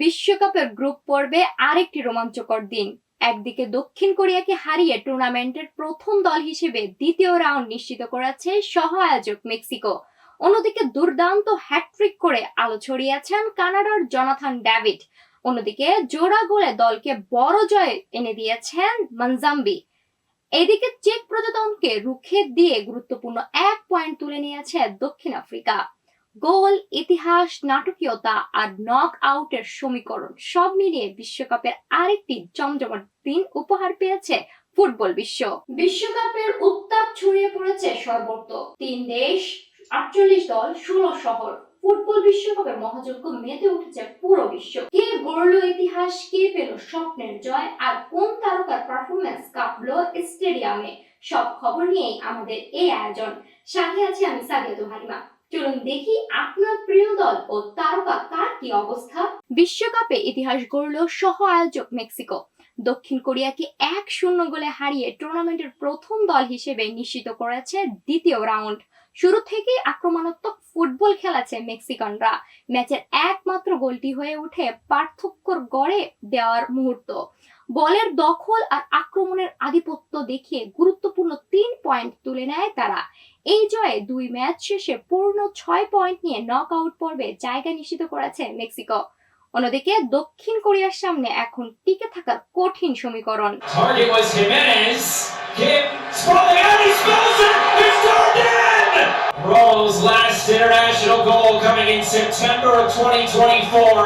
বিশ্বকাপের গ্রুপ পর্বে আরেকটি রোমাঞ্চকর দিন। একদিকে দক্ষিণ কোরিয়াকে হারিয়ে টুর্নামেন্টের প্রথম দল হিসেবে দ্বিতীয় রাউন্ড নিশ্চিত করেছে সহ আয়োজক মেক্সিকো। অন্যদিকে দুর্দান্ত হ্যাটট্রিক করে আলো ছড়িয়েছেন কানাডার জনাথন ডেভিড। অন্যদিকে জোড়া গোলে দলকে বড় জয় এনে দিয়েছেন মনজাম্বি। এদিকে চেক প্রজাতন্ত্রকে রুখে দিয়ে গুরুত্বপূর্ণ 1 পয়েন্ট তুলে নিয়েছে দক্ষিণ আফ্রিকা। গোল, ইতিহাস, নাটকীয়তা আর নক আউটের সমীকরণ সব মিলিয়ে বিশ্বকাপের আরেকটি জমজমাট দিন উপহার পেয়েছে ফুটবল বিশ্ব। বিশ্বকাপের উত্তাপ ছড়িয়ে পড়েছে সর্বত্র। 3 দেশ, 48 দল, 16 শহর। ফুটবল বিশ্বকাপে মহাযজ্ঞ মেতে উঠেছে পুরো বিশ্ব। কে গড়লো ইতিহাস, কে পেল স্বপ্নের জয়, আর কোন তারকার পারফরমেন্স কাঁপলো স্টেডিয়ামে, সব খবর নিয়েই আমাদের এই আয়োজন। সাথে আছে আমি সাদিয়া হালিমা। চলুন দেখি আপনার প্রিয় দল ও তারকা কার কি অবস্থা। বিশ্বকাপে ইতিহাস গড়ল সহ আয়োজক মেক্সিকো। দক্ষিণ কোরিয়াকে 1-0 গোলে হারিয়ে টুর্নামেন্টের প্রথম দল হিসেবে নিশ্চিত করেছে দ্বিতীয় রাউন্ড। শুরু থেকেই আক্রমণাত্মক ফুটবল খেলেছে মেক্সিকানরা। ম্যাচের একমাত্র গোলটি হয়ে ওঠে পার্থক্যর গড়ে দেওয়ার মুহূর্ত। বলের দখল আর আক্রমণের আধিপত্য দেখিয়ে গুরুত্বপূর্ণ 3 পয়েন্ট তুলে নেয় তারা। এই জয়ে 2 ম্যাচ শেষে পূর্ণ 6 পয়েন্ট নিয়ে নক আউট পর্বে জায়গা নিশ্চিত করেছে মেক্সিকো। অন্যদিকে দক্ষিণ কোরিয়ার সামনে এখন টিকে থাকার কঠিন সমীকরণ। Roll's last international goal coming in September of 2024.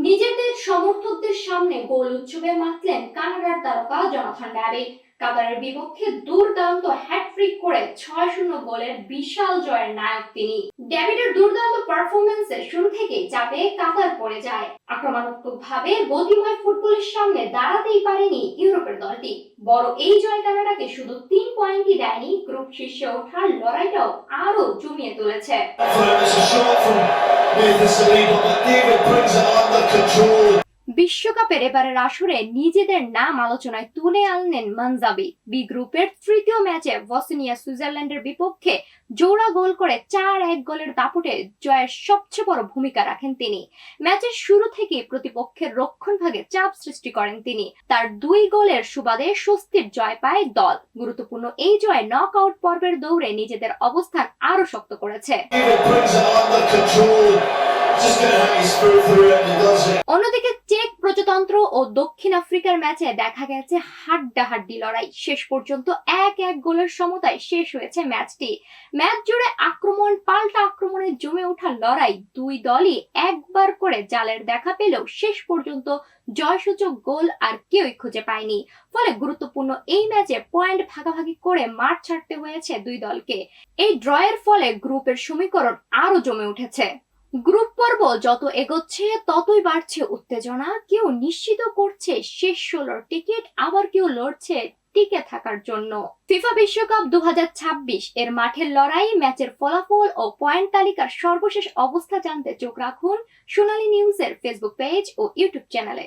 নিজেদের সমর্থকদের সামনে গোল উৎসবে মাতলেন কানাডার তারকা জনাথন ডেভিড। কাতারের বিপক্ষে দুর্দান্ত হ্যাটট্রিক করে 6-0 গোলের বিশাল জয়ের নায়ক তিনি। ডেভিডের দুর্দান্ত পারফরম্যান্সে শুরু থেকেই চাপে কাতার পড়ে যায়। আক্রমণাত্মকভাবে গতিময় ফুটবলের সামনে দাঁড়াতেই পারেনি ইউরোপের দলটি। বড় এই জয় কানাডাকে শুধু 3 পয়েন্টই দেয়নি, গ্রুপ শীর্ষে ওঠার লড়াইটাও আরো জমিয়ে তুলেছে। বিশ্বকাপের এবারের আসরে নিজেদের নাম আলোচনায় তুলে আনলেন মনজাম্বি। বি গ্রুপের তৃতীয় ম্যাচে বসনিয়া সুইজারল্যান্ডের বিপক্ষে জোড়া গোল করে 4-1 গোলের দাপটে জয়ের সবচেয়ে বড় ভূমিকা রাখেন তিনি। ম্যাচের শুরু থেকে প্রতিপক্ষের রক্ষণভাগে চাপ সৃষ্টি করেন তিনি। তার 2 গোলের সুবাদে স্বস্তির জয় পায় দল। গুরুত্বপূর্ণ এই জয় নক আউট পর্বের দৌড়ে নিজেদের অবস্থান আরো শক্ত করেছে। অন্যদিকে চেক প্রজাতন্ত্র ও দক্ষিণ আফ্রিকার ম্যাচে দেখা গেছে হাড্ডাহাড্ডি লড়াই। শেষ পর্যন্ত 1-1 গোলের সমতায় শেষ হয়েছে ম্যাচটি। ম্যাচ জুড়ে আক্রমণ পাল্টা আক্রমণে জমে ওঠা লড়াই। 2 দলই একবার করে জালের দেখা পেলেও শেষ পর্যন্ত জয়সূচক গোল আর কেউই খুঁজে পায়নি। ফলে গুরুত্বপূর্ণ এই ম্যাচে পয়েন্ট ভাগাভাগি করে মাঠ ছাড়তে হয়েছে 2 দলকে। এই ড্রয়ের ফলে গ্রুপের সমীকরণ আরো জমে উঠেছে। গ্রুপ পর্ব যত এগোচ্ছে ততই বাড়ছে উত্তেজনা। কেউ নিশ্চিত করছে শেষ 16 টিকিট, আবার কেউ লড়ছে টিকে থাকার জন্য। ফিফা বিশ্বকাপ 2026 এর মাঠের লড়াই, ম্যাচের ফলাফল ও পয়েন্ট তালিকার সর্বশেষ অবস্থা জানতে চোখ রাখুন সোনালী নিউজের ফেসবুক পেজ ও ইউটিউব চ্যানেলে।